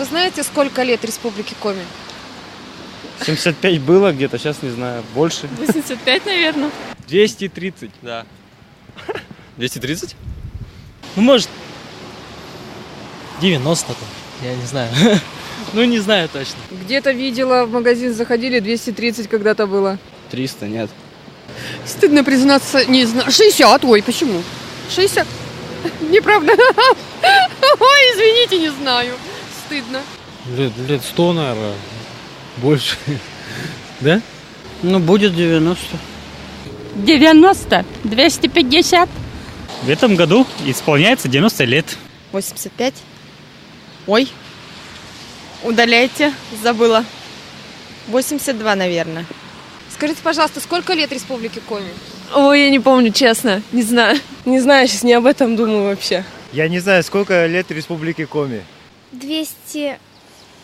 вы знаете, сколько лет Республике Коми? 75 было где-то, сейчас не знаю, больше. 85, наверное. 230. Да. 230? Ну, может, 90 там, я не знаю. Ну, не знаю точно. Где-то видела, в магазин заходили, 230 когда-то было. 300, нет. Стыдно признаться, не знаю. 60, ой, почему? 60? Неправда. Ой, извините, не знаю. Стыдно. Лет 100, наверное, больше. Да? Ну, будет 90. 90, 250. В этом году исполняется 90 лет. 85. Ой, удаляйте, забыла. 82, наверное. Скажите, пожалуйста, сколько лет Республике Коми? Ой, я не помню, честно, не знаю. Не знаю, сейчас не об этом думаю вообще. Я не знаю, сколько лет Республике Коми. 200,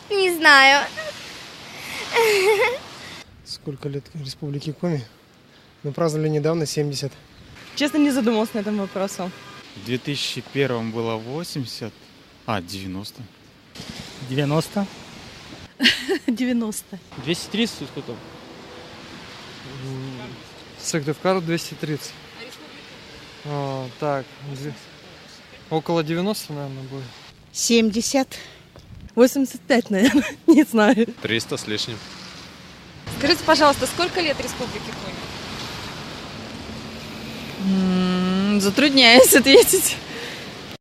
не знаю. Сколько лет Республике Коми? Мы праздновали недавно 70. Честно, не задумалась на этом вопросом. В 2001 было 80, 90. 90. 90. 230 сколько? Сыктывкар 230. Так, около 90, наверное, будет. 70. 85, наверное, не знаю. 300 с лишним. Скажите, пожалуйста, сколько лет Республике Коми? Затрудняюсь ответить.